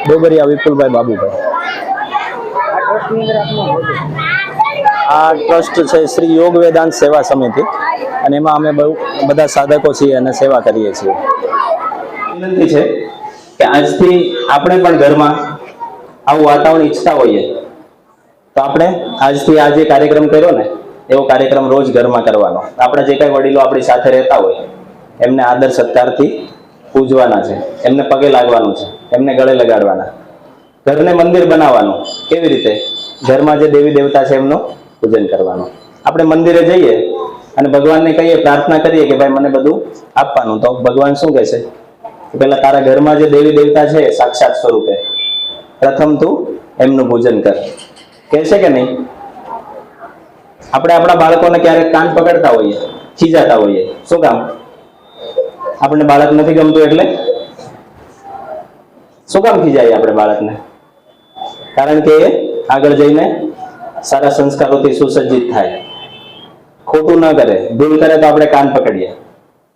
ડોગરિયા વિપુલભાઈ બાબુભાઈ। આ ટ્રસ્ટ છે શ્રી યોગ વેદાંત સેવા સમિતિ અને એમાં અમે બહુ બધા સાધકો છીએ અને સેવા કરીએ છીએ। વિનંતી છે કે આજથી આપણે પણ ઘરમાં આવું વાતાવરણ ઈચ્છતા હોઈએ તો આપણે આજથી આ જે કાર્યક્રમ કર્યો ને એવો કાર્યક્રમ રોજ ઘરમાં કરવાનો। આપણા જે કઈ વડીલો આપણી સાથે રહેતા હોય એમને આદર સત્કારથી પૂજવાના છે, એમને પગે લાગવાનું છે, એમને ગળે લગાડવાના। ઘરને મંદિર બનાવવાનું। કેવી રીતે? ઘરમાં જે દેવી દેવતા છે એમનું પૂજન કરવાનું। આપણે મંદિરે જઈએ અને ભગવાનને કહીએ, પ્રાર્થના કરીએ કે ભાઈ મને બધું આપવાનું, તો ભગવાન શું કહેશે? પેલા તારા ઘરમાં જે દેવી દેવતા છે સાક્ષાત સ્વરૂપે પ્રથમ તું એમનું પૂજન કર, કહેશે કે નહીં? આપણે આપણા બાળકોને ક્યારેક કાન પકડતા હોઈએ, ખીજાતા હોઈએ, શું કામ? આપણને બાળક નથી ગમતું એટલે શું કામ ખીજાય આપણે બાળકને? કારણ કે એ આગળ જઈને સારા સંસ્કારોથી સુસજ્જિત થાય, ખોટું ન કરે, ભૂલ કરે તો આપણે કાન પકડીએ।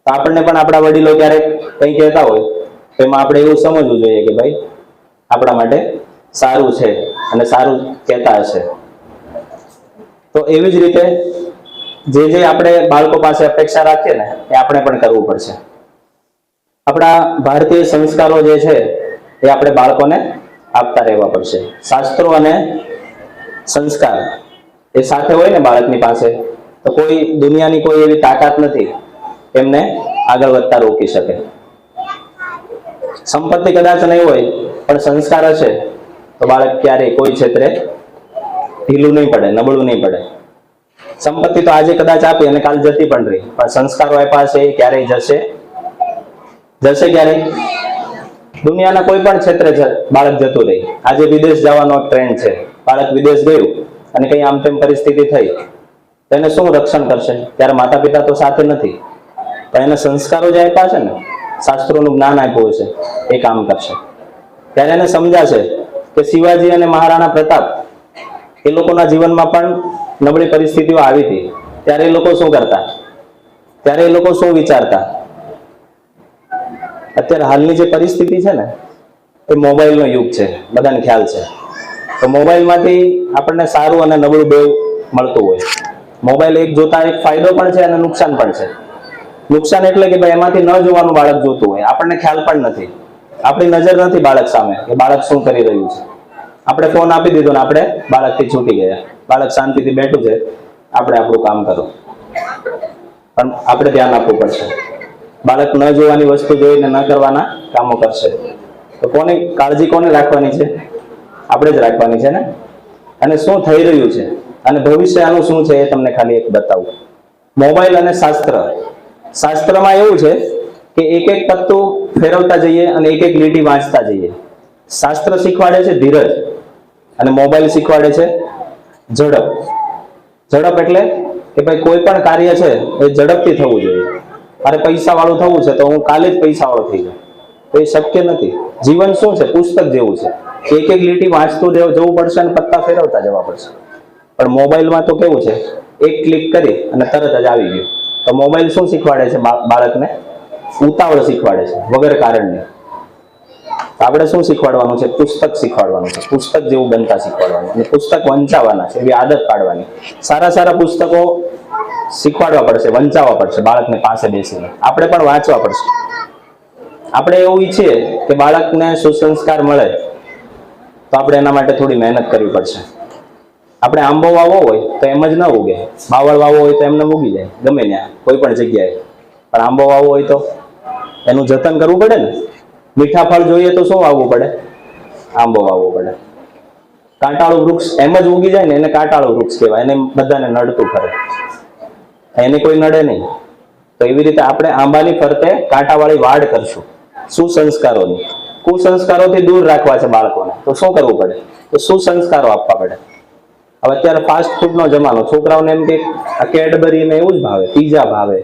તો આપણને પણ આપણા વડીલો ક્યારેક કંઈ કહેતા હોય તો એમાં આપણે એવું સમજવું જોઈએ કે ભાઈ આપણા માટે સારું છે અને સારું કહેતા હશે। તો એવી જ રીતે જે આપણે બાળકો પાસે અપેક્ષા રાખીએ ને એ આપણે પણ કરવું પડશે। આપણા ભારતીય સંસ્કારો જે છે એ આપણે બાળકોને આપતા રહેવા પડશે। શાસ્ત્રો અને સંસ્કાર એ સાથે હોય ને બાળકની પાસે તો કોઈ દુનિયાની કોઈ એવી તાકાત નથી એમને આગળ વધતા રોકી શકે। સંપત્તિ કદાચ નહીં હોય પણ સંસ્કાર હશે તો બાળક ક્યારેય કોઈ ક્ષેત્રે ઢીલું નહીં પડે, નબળું નહીં પડે। સંપત્તિ તો આજે કદાચ આપી અને કાલ જતી પણ રહી, પણ સંસ્કારો આપ્યા છે એ ક્યારેય જશે ક્યારેય? દુનિયાના કોઈ પણ ક્ષેત્રે બાળક જતું રહી। આજે વિદેશ જવાનો ટ્રેન્ડ છે, બાળક વિદેશ ગયું અને કઈ આમ તેમ પરિસ્થિતિ થઈ તો એને શું રક્ષણ કરશે? ત્યારે માતા પિતા તો સાથે નથી, પણ એને સંસ્કારો જે આપ્યા છે ને, શાસ્ત્રોનું જ્ઞાન આપ્યું છે એ કામ કરશે। ત્યારે એને સમજાશે કે શિવાજી અને મહારાણા પ્રતાપ એ લોકોના જીવનમાં પણ નબળી પરિસ્થિતિઓ આવી હતી, ત્યારે એ લોકો શું કરતા, ત્યારે એ લોકો શું વિચારતા। અત્યારે હાલની જે પરિસ્થિતિ છે ને એ મોબાઈલનો યુગ છે, બધાને ખ્યાલ છે। તો મોબાઈલમાંથી આપણને સારું અને નબળું બેવ મળતું હોય। મોબાઈલ એક જોતા એક ફાયદો પણ છે અને નુકસાન પણ છે। નુકસાન એટલે કે ભાઈ એમાંથી ન જોવાનું બાળક જોતું હોય, આપણને ખ્યાલ પણ નથી, આપણી નજર નથી બાળક સામે કે બાળક શું કરી રહ્યું છે। આપણે ફોન આપી દીધો ને આપણે બાળકથી છૂટી ગયા, બાળક શાંતિથી બેઠું છે, આપણે આપણું કામ કરો, પણ આપણે ધ્યાન આપવું પડશે। બાળક ન જોવાની વસ્તુ જોઈને ન કરવાના કામો કરશે તો કોની કાળજી કોને રાખવાની છે? આપણે જ રાખવાની છે ને। અને શું થઈ રહ્યું છે અને ભવિષ્ય આનું શું છે એ તમને ખાલી એક બતાવું। મોબાઈલ અને શાસ્ત્રમાં એવું છે કે એક એક પત્તું ફેરવતા જઈએ અને એક એક લીટી વાંચતા જઈએ। શાસ્ત્ર શીખવાડે છે ધીરજ અને મોબાઈલ શીખવાડે છે ઝડપ। ઝડપ એટલે કે ભાઈ કોઈ પણ કાર્ય છે એ ઝડપથી થવું જોઈએ। મારે પૈસા વાળું થવું છે તો હું કાલે જ પૈસા વાળો થઈ જાઉં, તો એ શક્ય નથી। જીવન શું છે? પુસ્તક જેવું છે, એક એક લીટી વાંચતું જવું પડશે અને પત્તા ફેરવતા જવા પડશે। પણ મોબાઈલમાં તો કેવું છે, એક ક્લિક કરી અને તરત જ આવી ગયું। તો મોબાઈલ શું શીખવાડે છે બાળકને? ઉતાવળ શીખવાડે છે વગર કારણની। આપણે શું શીખવાડવાનું છે? પુસ્તક શીખવાડવાનું છે, પુસ્તક જેવું બનતા શીખવાડવાનું અને પુસ્તક વંચાવવાના છે, એવી આદત પાડવાની। સારા સારા પુસ્તકો શીખવાડવા પડશે, વંચાવવા પડશે બાળકને પાસે બેસીને, આપણે પણ વાંચવા પડશે। આપણે એવું ઈચ્છીએ કે બાળકને સુસંસ્કાર મળે તો આપણે એના માટે થોડી મહેનત કરવી પડશે। આપણે આંબો વાવો હોય તો એમ જ ન ઉગે, બાવળ વાવો હોય તો એમને ઉગી જાય ગમે ત્યાં કોઈ પણ જગ્યાએ, પણ આંબો વાવો હોય તો એનું જતન કરવું પડે ને। મીઠા ફળ જોઈએ તો શું વાવવું પડે? આંબો વાવવો પડે। કાંટાળું વૃક્ષ એમ જ ઉગી જાય ને એને કાંટાળું વૃક્ષ કહેવાય, એને બધાને નડતું ફરે, એને કોઈ નડે નહીં। તો એવી રીતે આપણે આંબાની ફરતે કાંટાવાળી વાડ કરશું સુસંસ્કારોની। કુસંસ્કારોથી દૂર રાખવા છે બાળકોને, તો શું કરવું પડે? તો સુસંસ્કારો આપવા પડે। હવે અત્યારે ફાસ્ટ ફૂડનો જમાનો, છોકરાઓને એમ કે આ કેડબરી ને એવું જ ભાવે, પીઝા ભાવે,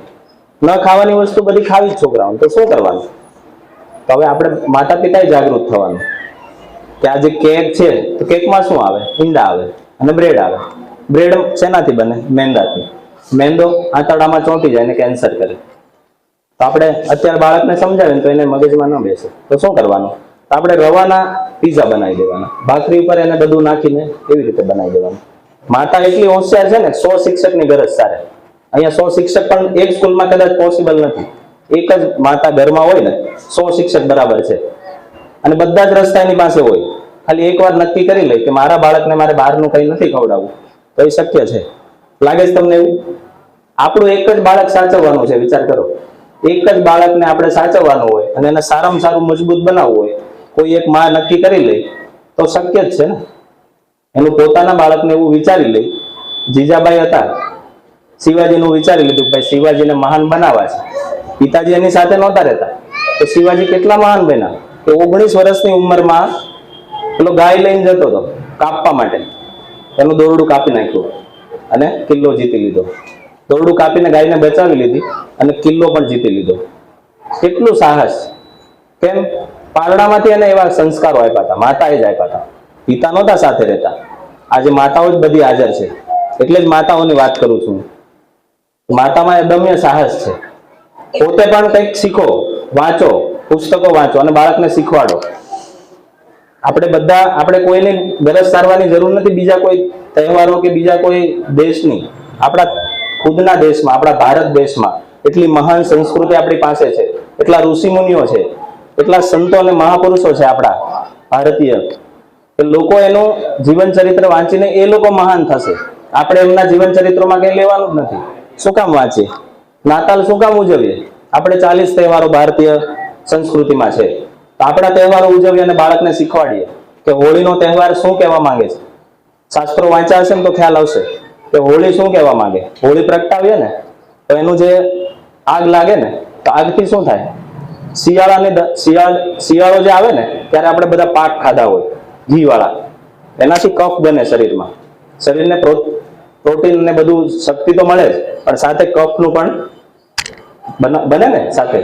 ન ખાવાની વસ્તુ બધી ખાવી જ છોકરાઓને, તો શું કરવાનું? તો હવે આપણે માતા પિતાએ જાગૃત થવાનું કે આ જે કેક છે તો કેકમાં શું આવે? ઈંડા આવે અને બ્રેડ આવે। બ્રેડ શેનાથી બને? મેંદાથી। મેંદો આંતરડામાં ચોંટી જાય અને કેન્સર કરે। તો આપણે અત્યારે બાળકને સમજાવીને તો એને મગજમાં ન બેસે, તો શું કરવાનું? તો આપણે રવાના પીઝા બનાવી દેવાના, ભાખરી ઉપર એને બધું નાખીને એવી રીતે બનાવી દેવાનું. માતા એટલી હોશિયાર છે ને, 100 શિક્ષકની ગરજ સારે. અહીંયા 100 શિક્ષક પણ એક સ્કૂલમાં કદાચ પોસિબલ નથી. એક જ માતા ઘરમાં હોય ને 100 શિક્ષક બરાબર છે, અને બધા જ રસ્તા એની પાસે હોય. ખાલી એકવાર નક્કી કરી લે કે મારા બાળકને મારે બહારનું કંઈ નથી ખવડાવવું, તો એ શક્ય છે. લાગે છે તમને એવું? આપણું એક જ બાળક સાચવવાનું છે. વિચાર કરો, એક જ બાળકને આપણે સાચવવાનું હોય અને એને સારામાં સારું મજબૂત બનાવવું હોય, કોઈ એક માં નક્કી કરી લે તો શક્ય જ છે ને. એનું પોતાના બાળકને એવું વિચારી લે. જીજાબાઈ હતા, શિવાજીનું વિચારી લીધું ભાઈ શિવાજીને મહાન બનાવવા છે. પિતાજી એની સાથે નહોતા રહેતા, તો શિવાજી કેટલા મહાન બન્યા કે 19 વર્ષની ઉંમરમાં પેલો ગાય લઈને જતો હતો કાપવા માટે, એનું દોરડું કાપી નાખ્યું અને કિલ્લો જીતી લીધો. દોરડું કાપીને ગાયને બચાવી લીધી અને કિલ્લો પણ જીતી લીધો. કેટલું સાહસ! કેમ? પારણામાંથી એને એવા સંસ્કારો આપ્યા હતા, માતાએ જ આપ્યા હતા. પિતા નહોતા સાથે રહેતા. આજે માતાઓ જ બધી હાજર છે, એટલે જ માતાઓની વાત કરું છું. માતામાં અદમ્ય સાહસ છે. પોતે પણ કંઈક શીખો, વાંચો, પુસ્તકો વાંચો અને બાળકને શીખવાડો. આપણે કોઈની ગરજ સારવાની જરૂર નથી, બીજા કોઈ તહેવારો કે બીજા કોઈ દેશની. આપણા ખુદના દેશમાં, આપણા ભારત દેશમાં એટલી મહાન સંસ્કૃતિ આપણી પાસે છે, એટલા ઋષિમુનિઓ છે, એટલા સંતો અને મહાપુરુષો છે આપણા ભારતીય, કે લોકો એનું જીવન ચરિત્ર વાંચીને એ લોકો મહાન થશે. આપણે એમના જીવન ચરિત્રોમાં કંઈ લેવાનું જ નથી. શું કામ વાંચીએ? નાતાલ શું કામ ઉજવીએ? આપણે 40 તહેવારો ભારતીય સંસ્કૃતિમાં છે, તો આપણા તહેવારો ઉજવીએ અને બાળકને શીખવાડીએ કે હોળીનો તહેવાર શું કહેવા માંગે છે. શાસ્ત્રો વાંચ્યા હશે ને તો ખ્યાલ આવશે કે હોળી શું કહેવા માંગે. હોળી પ્રગટાવીએ ને તો એનું જે આગ લાગે ને, તો આગથી શું થાય? શિયાળો જે આવે ને ત્યારે આપણે બધા પાક ખાધા હોય ઘી વાળા, એનાથી કફ બને શરીરમાં. શરીરને પ્રોટીન ને બધું શક્તિ તો મળે જ, પણ સાથે કફનું પણ બને ને સાથે.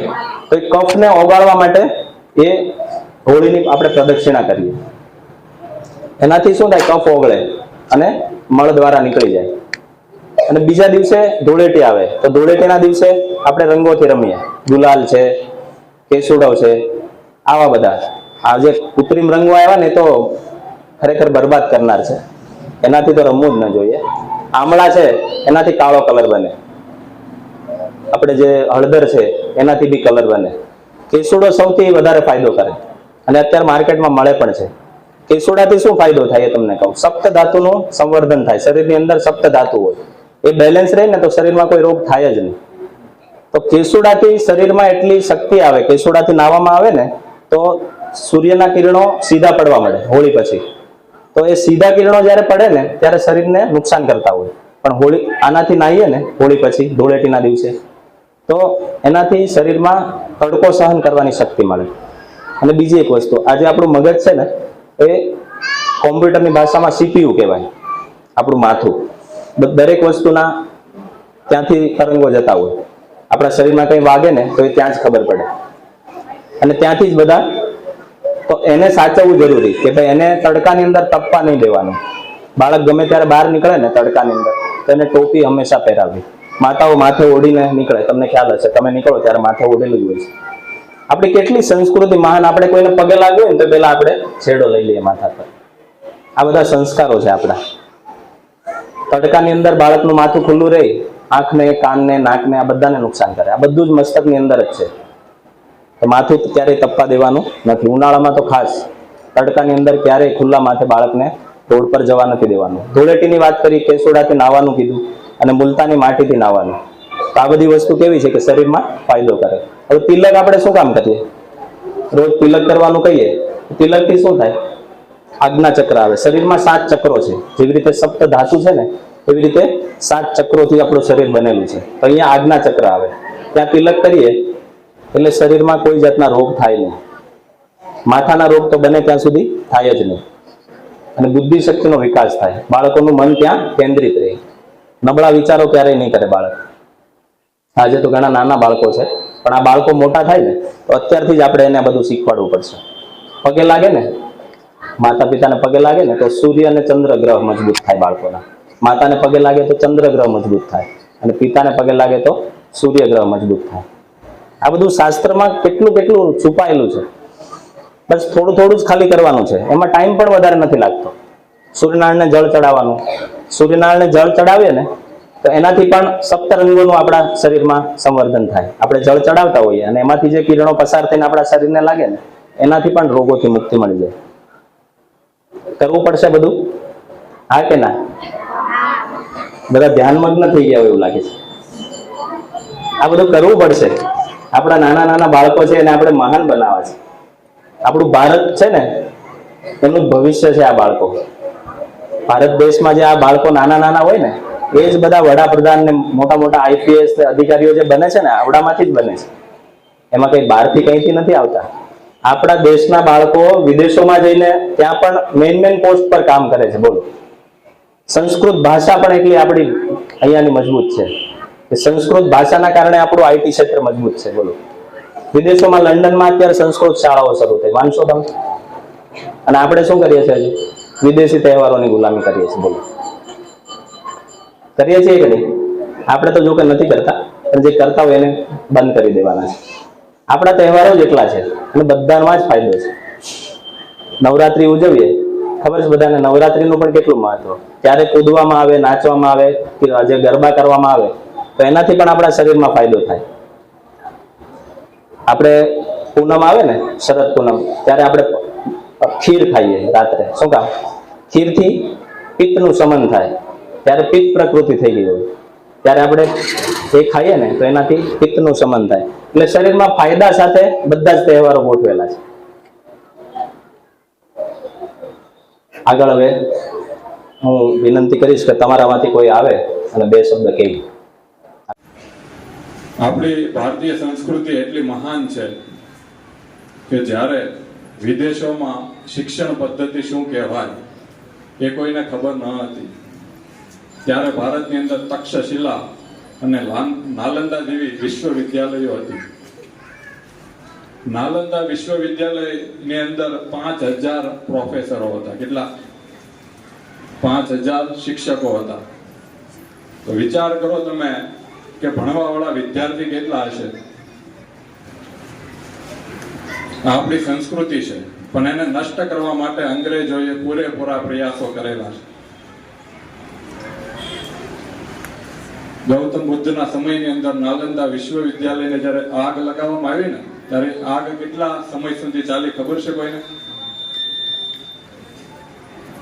તો એ કફને ઓગાળવા માટે એ હોળીની આપણે પ્રદક્ષિણા કરીએ. એનાથી શું થાય? કફ ઓગળે અને મળ દ્વારા નીકળી જાય. અને બીજા દિવસે ધૂળેટી આવે, તો ધૂળેટીના દિવસે આપણે રંગોથી રમીએ. ગુલાલ છે, કેસુડો છે, આવા બધા. આ જે કૃત્રિમ રંગો આવ્યા ને તો ખરેખર બરબાદ કરનાર છે. એનાથી તો રમવું જ ન જોઈએ. આમળા છે એનાથી કાળો કલર બને, આપણે જે હળદર છે એનાથી બી કલર બને. કેસુડો સૌથી વધારે ફાયદો કરે અને અત્યારે માર્કેટમાં મળે પણ છે. કેસુડાથી શું ફાયદો થાય એ તમને કહું. સપ્ત ધાતુનું સંવર્ધન થાય. શરીરની અંદર સપ્ત ધાતુ હોય, એ બેલેન્સ રહે ને તો શરીરમાં કોઈ રોગ થાય જ નહીં. તો કેસુડાથી શરીરમાં એટલી શક્તિ આવે. કેસુડાથી નાહવામાં આવે ને તો સૂર્યના કિરણો સીધા પડવા મળે હોળી પછી. તો એ સીધા કિરણો જ્યારે પડે ને ત્યારે શરીરને નુકસાન કરતા હોય, પણ આનાથી નાહીએ ને હોળી પછી ધૂળેટીના દિવસે, તો એનાથી શરીરમાં તડકો સહન કરવાની શક્તિ મળે. અને બીજી એક વસ્તુ, આજે આપણું મગજ છે ને એ કોમ્પ્યુટરની ભાષામાં CPU કહેવાય. આપણું માથું, દરેક વસ્તુના ત્યાંથી તરંગો જતા હોય. આપણા શરીરમાં કંઈ વાગે ને તો એ ત્યાં જ ખબર પડે, અને ત્યાંથી જ બધા. તો એને સાચવવું જરૂરી કે ભાઈ એને તડકાની અંદર તપવા નહીં દેવાનું. બાળક ગમે ત્યારે બહાર નીકળે ને તડકાની અંદર તો એને ટોપી હંમેશા પહેરાવવી. માતાઓ માથે ઓઢીને નીકળે, તમને ખ્યાલ હશે, તમે નીકળો ત્યારે માથે ઓઢેલું જ હોય છે. આપણી કેટલી સંસ્કૃતિ મહાન! આપણે કોઈને પગે લાગ્યું ને તો પેલા આપણે છેડો લઈ લઈએ માથા પર. આ બધા સંસ્કારો છે આપણા. તડકાની અંદર બાળકનું માથું ખુલ્લું રહે, આંખને, કાનને, નાકને, આ બધાને નુકસાન કરે. આ બધું જ મસ્તકની અંદર જ છે. તો માથું ક્યારેય તપવા દેવાનું નથી. ઉનાળામાં તો ખાસ તડકાની અંદર ક્યારેય ખુલ્લા માથે બાળકને રોડ પર જવા નથી દેવાનું. ધૂળેટીની વાત કરી, કેસુડાથી નાહવાનું કીધું, અને મુલતાની માટીથી નાહવાનું. તો આ બધી વસ્તુ કેવી છે કે શરીરમાં ફાયદો કરે. હવે તિલક આપણે શું કામ કરીએ? રોજ તિલક કરવાનું કહીએ. તિલકથી શું થાય? આજ્ઞા ચક્ર આવે. શરીરમાં 7 ચક્રો છે. જેવી રીતે સપ્ત ધાતુ છે ને એવી રીતે 7 ચક્રોથી આપણું શરીર બનેલું છે. તો અહીંયા આજ્ઞા ચક્ર આવે. ત્યાં તિલક કરીએ એટલે શરીરમાં કોઈ જાતના રોગ થાય નહીં. માથાના રોગ તો બને ત્યાં સુધી થાય જ નહીં. અને બુદ્ધિ શક્તિનો વિકાસ થાય. બાળકોનું મન ત્યાં કેન્દ્રિત રહે. નબળા વિચારો ક્યારેય નહીં કરે બાળક. આજે તો ઘણા નાના બાળકો છે, પણ આ બાળકો મોટા થાય ને તો અત્યારથી જ આપણે એને બધું શીખવાડવું પડશે. પગે લાગે ને, માતા પિતાને પગે લાગે ને તો સૂર્ય અને ચંદ્ર ગ્રહ મજબૂત થાય બાળકોના. માતાને પગે લાગે તો ચંદ્ર ગ્રહ મજબૂત થાય, અને પિતાને પગે લાગે તો સૂર્ય ગ્રહ મજબૂત થાય. આ બધું શાસ્ત્રમાં કેટલું કેટલું છુપાયેલું છે. બસ થોડું થોડું જ ખાલી કરવાનું છે, એમાં ટાઈમ પણ વધારે નથી લાગતો. સૂર્યનારાયણને જળ ચડાવવાનું, સૂર્યનારાયણને જળ ચડાવીએ ને તો એનાથી પણ સપ્તરંગોનું આપણા શરીરમાં સંવર્ધન થાય. આપણે જળ ચડાવતા હોઈએ અને એમાંથી જે કિરણો પસાર થઈને આપણા શરીરને લાગે ને એનાથી પણ રોગોથી મુક્તિ મળી જાય. કરવું પડશે બધું, હા કે ના? બધા ધ્યાનમગ્ન થઈ ગયા હોય એવું લાગે છે. આ બધું કરવું પડશે. આપણા નાના નાના બાળકો છે એને આપણે મહાન બનાવવા છે. આપણું ભારત છે ને એનું ભવિષ્ય છે આ બાળકો. ભારત દેશમાં જે આ બાળકો નાના નાના હોય ને એ જ બધા વડાપ્રધાન ને મોટા મોટા આઈપીએસ અધિકારીઓ જે બને છે ને આવડામાંથી જ બને છે. એમાં કઈ બહારથી કઈથી નથી આવતા. આપણા દેશના બાળકો વિદેશોમાં જઈને ત્યાં પણ મેન પોસ્ટ પર કામ કરે છે. બોલો, સંસ્કૃત ભાષા પણ એટલી આપણી અહીંયાની મજબૂત છે કે સંસ્કૃત ભાષાના કારણે આપણું આઈટી ક્ષેત્ર મજબૂત છે. બોલો, વિદેશોમાં લંડનમાં અત્યારે સંસ્કૃત શાળાઓ શરૂ થઈ, માનશો તમે? અને આપણે શું કરીએ છીએ? હજી વિદેશી તહેવારોની ગુલામી કરીએ છીએ. બોલો, કરીએ છીએ કે નહીં? આપણે તો જો કે નથી કરતા, પણ જે કરતા હોય એને બંધ કરી દેવાના છે. આપણા તહેવારો જ એટલા છે અને બધામાં જ ફાયદો છે. નવરાત્રી ઉજવીએ, ખબર છે બધાને નવરાત્રીનું પણ કેટલું મહત્વ. ત્યારે કૂદવામાં આવે, નાચવામાં આવે, જે ગરબા કરવામાં આવે તો એનાથી પણ આપણા શરીરમાં ફાયદો થાય. આપણે પૂનમ આવે ને, શરદ પૂનમ, ત્યારે આપણે ખીર ખાઈએ રાત્રે. શું કામ? ખીરથી પિત્તનું શમન થાય. ત્યારે પિત્ત પ્રકૃતિ થઈ ગઈ હોય ત્યારે આપણે એ ખાઈએ ને તો એનાથી પિત્તનું શમન થાય. એટલે શરીરમાં ફાયદા સાથે બધા જ તહેવારો ગોઠવેલા છે. આગળ હવે હું વિનંતી કરીશ કે તમારામાંથી કોઈ આવે અને બે શબ્દ કહે. આપણી ભારતીય સંસ્કૃતિ એટલી મહાન છે કે જ્યારે વિદેશોમાં શિક્ષણ પદ્ધતિ શું કહેવાય એ કોઈને ખબર ન હતી, ત્યારે ભારતની અંદર તક્ષશિલા અને નાલંદા જેવી વિશ્વવિદ્યાલયો હતી. નાલંદા વિશ્વવિદ્યાલયની અંદર 5000 પ્રોફેસરો હતા. કેટલા? 5000 શિક્ષકો હતા. તો વિચાર કરો તમે કે ભણવા વાળા વિદ્યાર્થી કેટલા હશે? આપણી સંસ્કૃતિ છે, પણ એને નષ્ટ કરવા માટે અંગ્રેજોએ પૂરેપૂરા પ્રયાસો કરેલા છે. ગૌતમ બુદ્ધના સમયની અંદર નાલંદા વિશ્વવિદ્યાલયને જ્યારે આગ લગાવવામાં આવી ને ત્યારે આગ કેટલા સમય સુધી ચાલી ખબર છે કોઈને?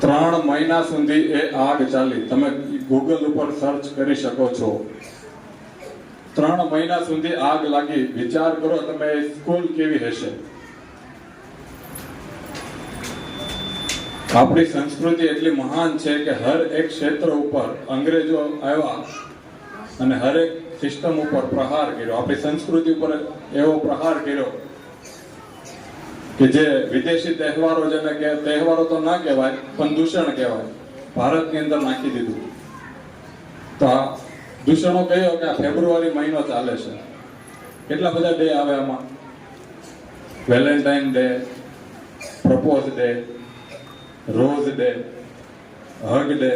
3 મહિના સુધી એ આગ ચાલી. તમે ગૂગલ ઉપર સર્ચ કરી શકો છો. 3 મહિના સુધી આગ લાગી. વિચાર કરો તમે સ્કૂલ કેવી હશે. આપણી સંસ્કૃતિ એટલી મહાન છે કે હર એક ક્ષેત્ર ઉપર અંગ્રેજો આવ્યા અને હરેક સિસ્ટમ ઉપર પ્રહાર કર્યો. આપણી સંસ્કૃતિ ઉપર એવો પ્રહાર કર્યો કે જે વિદેશી તહેવારો, જેને કે તહેવારો તો ના કહેવાય પણ દૂષણ કહેવાય, ભારતની અંદર નાખી દીધું. તો આ દૂષણો કયો કે આ ફેબ્રુઆરી મહિનો ચાલે છે. કેટલા બધા ડે આવે આમાં? Valentine day, propose day, rose day, hug day.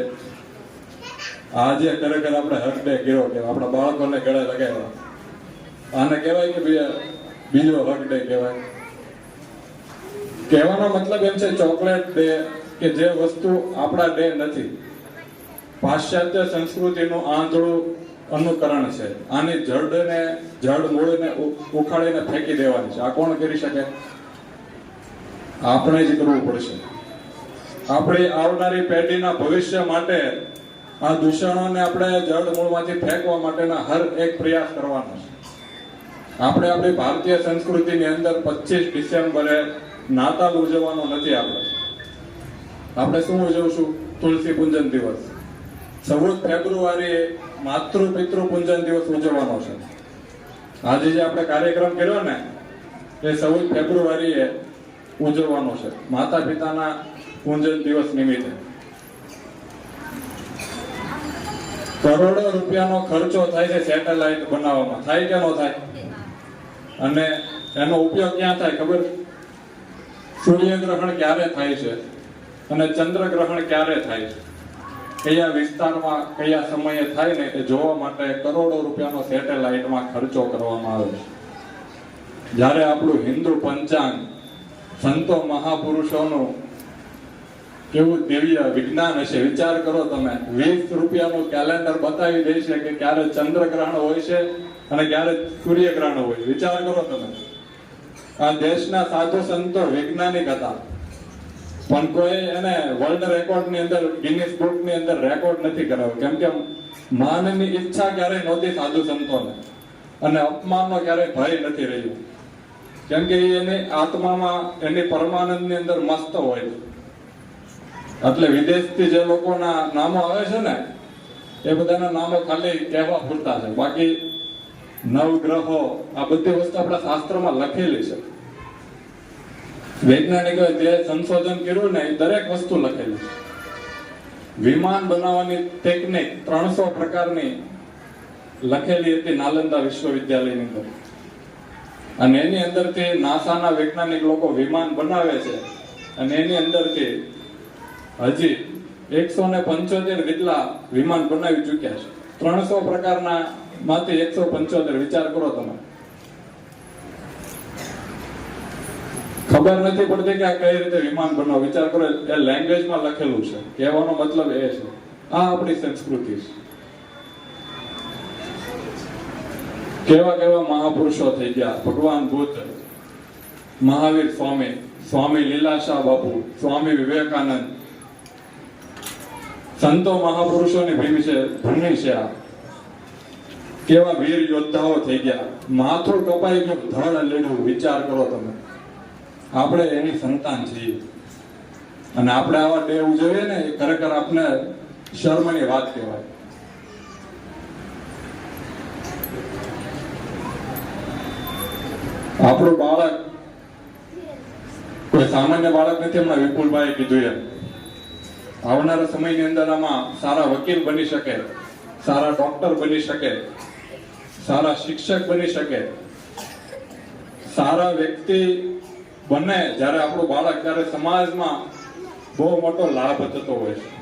આજે ખરેખર આપણે હગ ડે કર્યો કે આપણા બાળકોને ગળે લગાવ્યા. આને કહેવાય કે બીજો હગ ડે કહેવાય. કહેવાનો મતલબ એમ છે ચોકલેટ ડે, કે જે વસ્તુ આપણા ડે નથી. પાશ્ચાત્ય સંસ્કૃતિનું આંધળું અનુકરણ છે. આની જડ મૂળને ઉખાડીને ફેંકી દેવાની છે. આ કોણ કરી શકે? આપણે જ કરવું પડશે. આપણી આવનારી પેઢીના ભવિષ્ય માટે આ દૂષણોને આપણે જડ મૂળમાંથી ફેંકવા માટેના હર એક પ્રયાસ કરવાનો છે. આપણે આપણી ભારતીય સંસ્કૃતિની અંદર 25 ડિસેમ્બરે નાતાલ ઉજવવાનો નથી. આપણે શું ઉજવશું? તુલસી પૂજન દિવસ. 14 ફેબ્રુઆરીએ માતૃ પિતૃ પૂજન દિવસ ઉજવવાનો છે. આજે જે આપણે કાર્યક્રમ કર્યો ને એ 14 ફેબ્રુઆરીએ ઉજવવાનો છે, માતા પિતાના પૂજન દિવસ નિમિત્તે. કરોડો રૂપિયાનો ખર્ચો થાય છે સેટેલાઇટ બનાવવામાં. થાય કે ન થાય? અને એનો ઉપયોગ ક્યાં થાય ખબર? સૂર્યગ્રહણ ક્યારે થાય છે અને ચંદ્રગ્રહણ ક્યારે થાય છે, કયા વિસ્તારમાં કયા સમયે થાય ને એ જોવા માટે કરોડો રૂપિયાનો સેટેલાઇટમાં ખર્ચો કરવામાં આવે છે. જ્યારે આપણું હિન્દુ પંચાંગ સંતો મહાપુરુષોનું કેવું દિવ્ય વિજ્ઞાન હશે. વિચાર કરો તમે, 20 રૂપિયાનું કેલેન્ડર બતાવી દેશે કે ક્યારે ચંદ્રગ્રહણ હોય છે અને ક્યારે સૂર્યગ્રહણ હોય. વિચાર કરો તમે. આ દેશના સાધુ સંતો વૈજ્ઞાનિક હતા, પણ કોઈ એને વર્લ્ડ રેકોર્ડ ની અંદર, ગિનિસ બુક ની અંદર રેકોર્ડ નથી કરાવ્યો. કેમ કે માનની ઈચ્છા ક્યારેય નહોતી સાધુ સંતોને, અને અપમાનનો ક્યારેય ભય નથી રહ્યો. કેમ કે એની આત્મામાં, એની પરમાનંદ ની અંદર મસ્ત હોય છે. એટલે વિદેશથી જે લોકોના નામો આવે છે ને, એ બધાના નામો ખાલી કહેવા પૂરતા છે. બાકી નવગ્રહો, આ બધી વસ્તુ આપણા શાસ્ત્રમાં લખેલી છે. વૈજ્ઞાનિકોએ જે સંશોધન કર્યું ને, એ દરેક વસ્તુ લખેલી છે. વિમાન બનાવવાની ટેકનિક 300 પ્રકારની લખેલી હતી નાલંદા વિશ્વવિદ્યાલયની અંદર. અને એની અંદરથી નાસાના વૈજ્ઞાનિક લોકો વિમાન બનાવે છે, અને એની અંદરથી હજી 175 જેટલા વિમાન બનાવી ચૂક્યા છે. 300 પ્રકારના માંથી 175. વિચાર કરો તમે. ખબર નથી પડતી કે આ કઈ રીતે વિમાન બનાવ. વિચાર કરો, એ લેંગ્વેજમાં લખેલું છે. કહેવાનો મતલબ એ છે, આ આપણી સંસ્કૃતિ છે. કેવા કેવા મહાપુરુષો થઈ ગયા. ભગવાન બુદ્ધ, મહાવીર સ્વામી, સ્વામી લીલાશાહ બાપુ, સ્વામી વિવેકાનંદ, સંતો મહાપુરુષોની ભૂમિ છે આ. કેવા વીર યોદ્ધાઓ થઈ ગયા. માથું કપાઈ ગયું, ધડ લેડું. વિચાર કરો તમે. આપણે એની સંતાન છીએ, અને આપણે આવા ડે ઉજવીએ ને, એ ખરેખર આપણે શર્મની વાત કહેવાય. આપણું બાળક કોઈ સામાન્ય બાળક નથી. હમણાં વિપુલભાઈ કીધું એમ, આવનારા સમયની અંદર આમાં સારા વકીલ બની શકે, સારા ડોક્ટર બની શકે, સારા શિક્ષક બની શકે, સારા વ્યક્તિ બને. જ્યારે આપણું બાળક, ત્યારે સમાજમાં બહુ મોટો લાભ થતો હોય છે.